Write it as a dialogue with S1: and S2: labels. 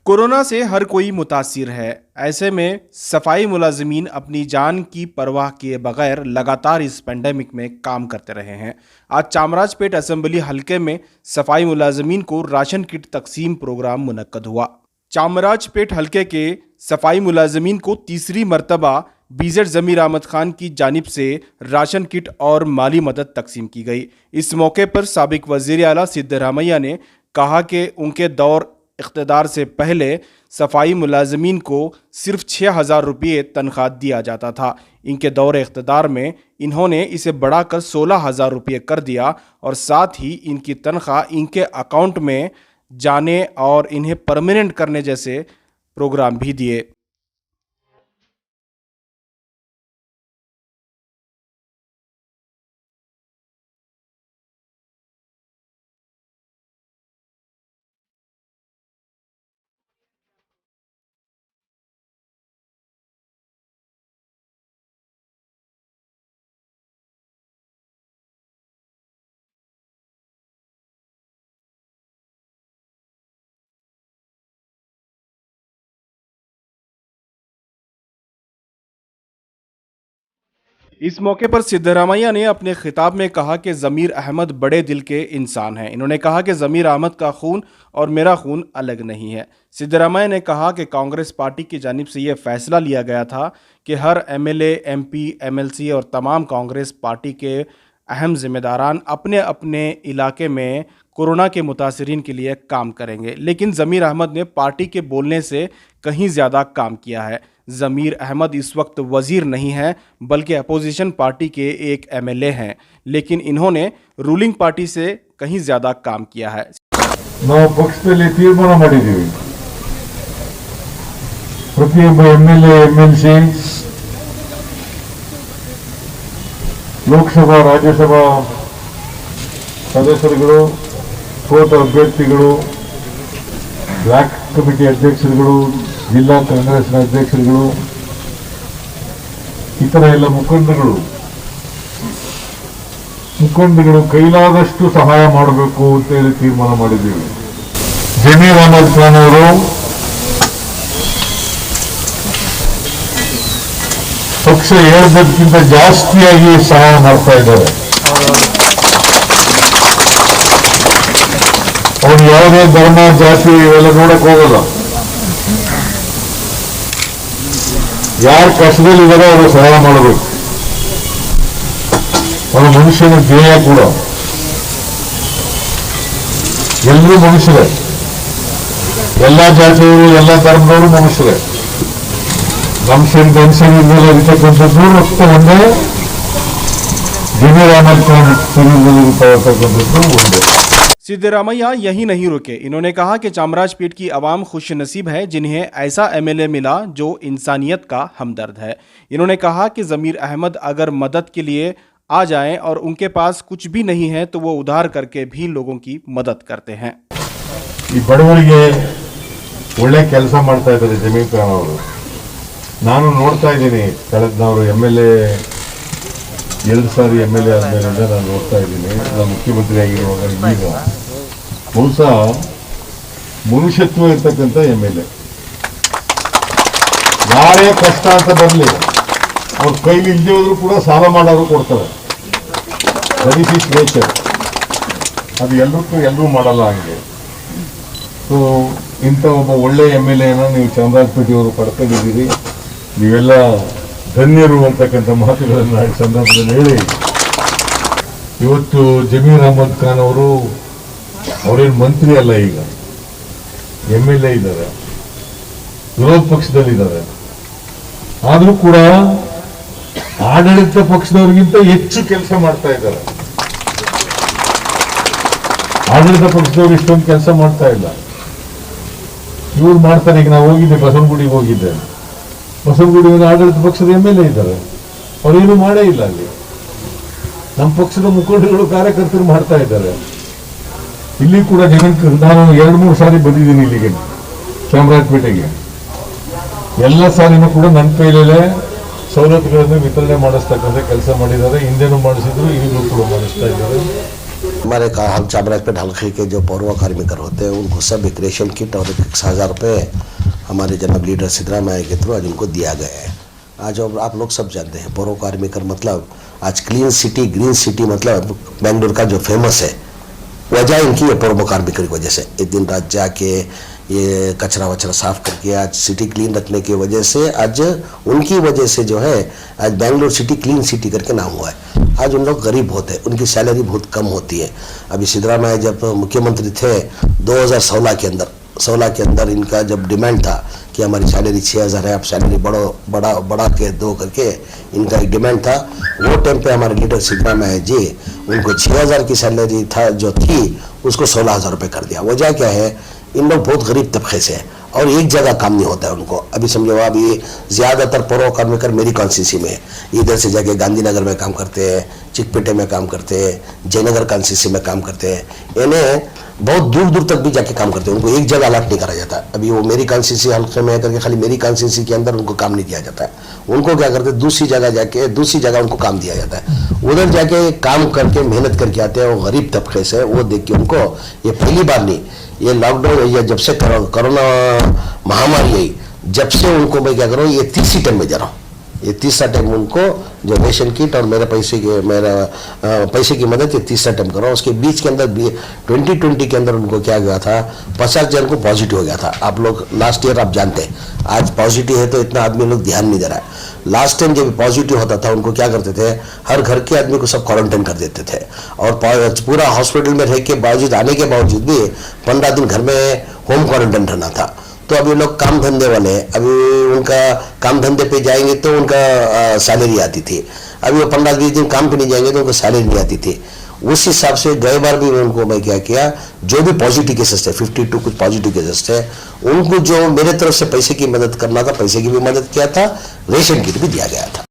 S1: Corona से हर कोई मुतासिर है। ऐसे में सफाई मुलाजिमीन अपनी जान की परवाह किए बगैर लगातार इस पेंडेमिक में काम करते रहे हैं। आज चामराजपेट असेंबली हलके में सफाई मुलाजिमीन को राशन किट तकसीम प्रोग्राम मुनक्कद हुआ। चामराजपेट हलके के सफाई मुलाजिमीन को तीसरी मरतबा बीजेड ज़मीर अहमद खान की जानिब से राशन किट और माली मदद तकसीम की गई। इस मौके पर साबिक वज़ीर आला सिद्धरामैया ने कहा कि उनके दौर इख्तिदार से पहले सफाई मुलाजमीन को सिर्फ 6,000 रुपये तनख्वाह दिया जाता था। इनके दौर इख्तिदार में इन्होंने इसे बढ़ाकर 16,000 रुपये कर दिया और साथ ही इनकी तनख्वाह इनके अकाउंट में जाने और इन्हें परमानेंट करने जैसे प्रोग्राम भी दिए। इस मौके पर सिद्धरामैया ने अपने खिताब में कहा कि ज़मीर अहमद बड़े दिल के इंसान हैं। इन्होंने कहा कि ज़मीर अहमद का खून और मेरा खून अलग नहीं है। सिद्धरामैया ने कहा कि कांग्रेस पार्टी की जानिब से यह फैसला लिया गया था कि हर एमएलए, एमपी, एमएलसी और तमाम कांग्रेस पार्टी के अहम जिम्मेदारान अपने अपने इलाके में कोरोना के मुतासरीन के लिए काम करेंगे, लेकिन ज़मीर अहमद ने पार्टी के बोलने से कहीं ज़्यादा काम किया है। ज़मीर अहमद इस वक्त वज़ीर नहीं है बल्कि अपोजिशन पार्टी के एक एमएलए हैं, लेकिन इन्होंने रूलिंग पार्टी से कहीं ज़्यादा काम किया है।
S2: ನಾವು ಪಕ್ಷದಲ್ಲಿ ತೀರ್ಮಾನ ಮಾಡಿದ್ದೀವಿ, ಪ್ರತಿಯೊಬ್ಬ ಎಂಎಲ್ಎ, ಎಂಎಲ್ಸಿ, ಲೋಕಸಭಾ ರಾಜ್ಯಸಭಾ ಸದಸ್ಯರುಗಳು, ಕೋಟ ಅಭ್ಯರ್ಥಿಗಳು, ಬ್ಲಾಕ್ ಕಮಿಟಿ ಅಧ್ಯಕ್ಷರುಗಳು, ಜಿಲ್ಲಾ ಕಾಂಗ್ರೆಸ್ನ ಅಧ್ಯಕ್ಷರುಗಳು, ಇತರ ಎಲ್ಲ ಮುಖಂಡಗಳು ಕೈಲಾದಷ್ಟು ಸಹಾಯ ಮಾಡಬೇಕು ಅಂತ ಹೇಳಿ ತೀರ್ಮಾನ ಮಾಡಿದ್ದೀವಿ. ಜಮೀರ್ ಅಹಮದ್ ಖಾನ್ ಅವರು ಪಕ್ಷ ಹೇಳ್ದಕ್ಕಿಂತ ಜಾಸ್ತಿಯಾಗಿ ಸಹಾಯ ಮಾಡ್ತಾ ಇದ್ದಾರೆ. ಅವ್ರು ಯಾವುದೇ ಧರ್ಮ, ಜಾತಿ ಇವೆಲ್ಲ ನೋಡಕ್ ಹೋಗಲ್ಲ. ಯಾರು ಕಷ್ಟದಲ್ಲಿದ್ದಾರೋ ಅವರು ಸಹಾಯ ಮಾಡಬೇಕು. ಅವರ ಮನುಷ್ಯನ ಧ್ಯೇಯ ಕೂಡ ಎಲ್ಲರೂ ಮನುಷ್ಯರೇ, ಎಲ್ಲ ಜಾತಿಯವರು, ಎಲ್ಲ ಧರ್ಮದವರು ಮನುಷ್ಯರೇ. ವಂಶದಿಂದ ಇರ್ತಕ್ಕಂಥದ್ದು ಮತ್ತು ಒಂದೇ ಜಮೀರ್ ಅಹಮದ್ ಖಾನ್ ಇರ್ತಕ್ಕಂಥದ್ದು ಒಂದೇ.
S1: सिद्धरामैया यही नहीं रुके। इन्होंने कहा कि चामराजपेट की आवाम खुश नसीब है जिन्हें ऐसा एमएलए मिला जो इंसानियत का हमदर्द है। इन्होंने कहा कि ज़मीर अहमद अगर मदद के लिए आ जाएं और उनके पास कुछ भी नहीं है तो वो उधार करके भी लोगों की मदद करते हैं।
S2: ಈ ಬಡವರಿಗೆ ಒಳ್ಳೆ ಕೆಲಸ ಮಾಡ್ತಾ ಇದ್ದಾರೆ ಜಮೀರ್ ಖಾನ್ ಅವರು. ನಾನು ನೋಡ್ತಾ ಇದ್ದೀನಿ, ಕಳೆದವರು ಎಮ್ಎಲ್ಎ 2 ಸಾರಿ ಎಮ್ಎಲ್ಎ ಆದ್ಮೇಲಿಂದ ನಾನು ನೋಡ್ತಾ ಇದ್ದೀನಿ. ನಾನು ಮುಖ್ಯಮಂತ್ರಿ ಆಗಿರುವಾಗ ಈಗ ಬಹುಶಃ ಮನುಷ್ಯತ್ವ ಇರ್ತಕ್ಕಂಥ ಎಮ್ಎಲ್ಎ. ಯಾರೇ ಕಷ್ಟ ಅಂತ ಬರಲಿ ಅವ್ರ ಕೈಲಿ ಇಲ್ಲದೆ ಹೋದ್ರು ಕೂಡ ಸಾಲ ಮಾಡೋರು ಕೊಡ್ತಾರೆ. That is is nature. ಅದು ಎಲ್ಲರೂ ಮಾಡಲ್ಲ ಹಂಗೆ. ಸೊ ಇಂಥ ಒಬ್ಬ ಒಳ್ಳೆ ಎಮ್ಎಲ್ಎನ ನೀವು ಚಾಮರಾಜಪೇಟೆಯವರು ಪಡ್ಕೊಂಡಿದ್ದೀರಿ. ನೀವೆಲ್ಲ ಧನ್ಯರು ಅಂತಕ್ಕಂಥ ಮಾತುಗಳನ್ನು ಈ ಸಂದರ್ಭದಲ್ಲಿ ಹೇಳಿ, ಇವತ್ತು ಜಮೀರ್ ಅಹಮದ್ ಖಾನ್ ಅವರು ಅವರೇನು ಮಂತ್ರಿ ಅಲ್ಲ, ಈಗ ಎಮ್ಎಲ್ಎ ಇದ್ದಾರೆ, ವಿರೋಧ ಪಕ್ಷದಲ್ಲಿದ್ದಾರೆ. ಆದರೂ ಕೂಡ ಆಡಳಿತ ಪಕ್ಷದವ್ರಿಗಿಂತ ಹೆಚ್ಚು ಕೆಲಸ ಮಾಡ್ತಾ ಇದ್ದಾರೆ. ಆಡಳಿತ ಪಕ್ಷದವ್ರು ಇಷ್ಟೊಂದು ಕೆಲಸ ಮಾಡ್ತಾ ಇಲ್ಲ, ಇವ್ರು ಮಾಡ್ತಾರೆ. ಈಗ ನಾವು ಹೋಗಿದ್ದೆ, ಬಸವನಗುಡಿಗೆ ಹೋಗಿದ್ದೆ. ಬಸವನಗುಡಿಯಲ್ಲಿ ಆಡಳಿತ ಪಕ್ಷದ ಎಮ್ಎಲ್ಎ ಇದ್ದಾರೆ, ಅವರೇನು ಮಾಡೇ ಇಲ್ಲ. ಅಲ್ಲಿ ನಮ್ಮ ಪಕ್ಷದ ಮುಖಂಡರುಗಳು, ಕಾರ್ಯಕರ್ತರು ಮಾಡ್ತಾ ಇದ್ದಾರೆ. ಇಲ್ಲಿ ಕೂಡ ನಾನು 2-3 ಸಾರಿ ಬಂದಿದ್ದೀನಿ ಇಲ್ಲಿಗೆ, ಚಾಮರಾಜಪೇಟೆಗೆ. ಎಲ್ಲ ಸಾರಿನೂ ಕೂಡ ನನ್ನ ಕೈಲೇ ಸವಲತ್ತುಗಳನ್ನು ವಿತರಣೆ ಮಾಡಿಸ್ತಕ್ಕಂಥ ಕೆಲಸ ಮಾಡಿದ್ದಾರೆ. ಹಿಂದೆನೂ ಮಾಡಿಸಿದ್ರು, ಈಗಲೂ ಕೂಡ ಮಾಡಿಸ್ತಾ ಇದ್ದಾರೆ.
S3: हमारे हम चामराजपेट हल्के के जो पौरवा कार्मिकर होते हैं उनको सब एक रेशन किट और 1,000 रुपये हमारे जनाब लीडर सिद्धरामैया के थ्रू आज उनको दिया गया है। आज आप लोग सब जानते हैं पौरवा कार्मिकर मतलब आज क्लीन सिटी ग्रीन सिटी मतलब बेंगलुरु का जो फेमस है, वजह इनकी है पौरवा कार्मिकर की वजह से। एक दिन रात जाके ये कचरा वचरा साफ करके आज सिटी क्लीन रखने की वजह से आज उनकी वजह से जो है आज बेंगलुरु सिटी क्लीन सिटी करके नाम हुआ है। आज उन लोग गरीब होते हैं, उनकी सैलरी बहुत कम होती है। अभी सिद्धरामैया जब मुख्यमंत्री थे 2016 के अंदर इनका जब डिमांड था कि हमारी सैलरी 6,000 है, आप सैलरी बढ़ा के दो करके इनका एक डिमांड था। वो टाइम पे हमारे लीडर सिद्धरामैया जी उनको 6,000 की सैलरी था जो थी उसको 16,000 रुपये कर दिया। वजह क्या है, इन लोग बहुत गरीब तबके से हैं और एक जगह काम नहीं होता है उनको। अभी समझो अभी ज़्यादातर पौरवा कार्मिकर मेरी कॉन्स्टिट्यूंसी में इधर से जाके गांधीनगर में काम करते हैं, चिकपेटे में काम करते हैं, जयनगर कॉन्स्टिट्यूंसी में काम करते हैं। इन्हें बहुत दूर दूर तक भी जाके काम करते हैं, उनको एक जगह अलॉट नहीं करा जाता। अभी वो मेरी कॉन्स्टिट्यूंसी हल्के में करके खाली मेरी कॉन्स्टिट्यूंसी के अंदर उनको काम नहीं दिया जाता है। उनको क्या करते हैं, दूसरी जगह जाके दूसरी जगह उनको काम दिया जाता है। उधर जाके काम करके मेहनत करके आते हैं, वो गरीब तबके से। वो देख के उनको ये पहली बार नहीं, ये लॉकडाउन या जब से कोरोना महामारी आई जब से उनको मैं क्या करूँ, ये तीसरी टाइम में जा रहा हूँ। ये तीसरा टाइम उनको जो रेशन किट और मेरे पैसे की मदद ये तीसरा टाइम कर रहा हूँ। उसके बीच के अंदर 2020 के अंदर उनको क्या गया था, 50 जन को पॉजिटिव हो गया था। आप लोग लास्ट ईयर आप जानते हैं, आज पॉजिटिव है तो इतना आदमी लोग ध्यान नहीं दे रहा है। लास्ट टाइम जब पॉजिटिव होता था उनको क्या करते थे, हर घर के आदमी को सब क्वारंटाइन कर देते थे और पूरा हॉस्पिटल में रह के बावजूद आने के बावजूद भी 15 दिन घर में होम क्वारंटाइन रहना था। तो अभी लोग काम धंधे वाले हैं, अभी उनका काम धंधे पे जाएंगे तो उनका सैलरी आती थी। अभी वो 15-20 दिन काम पे नहीं जाएंगे तो उनको सैलरी नहीं आती थी। उस हिसाब से गए बार भी उनको मैं क्या किया, जो भी पॉजिटिव केसेस थे 52 कुछ पॉजिटिव केसेस थे, उनको जो मेरे तरफ से पैसे की मदद करना था पैसे की भी मदद किया था, रेशन किट भी दिया गया था।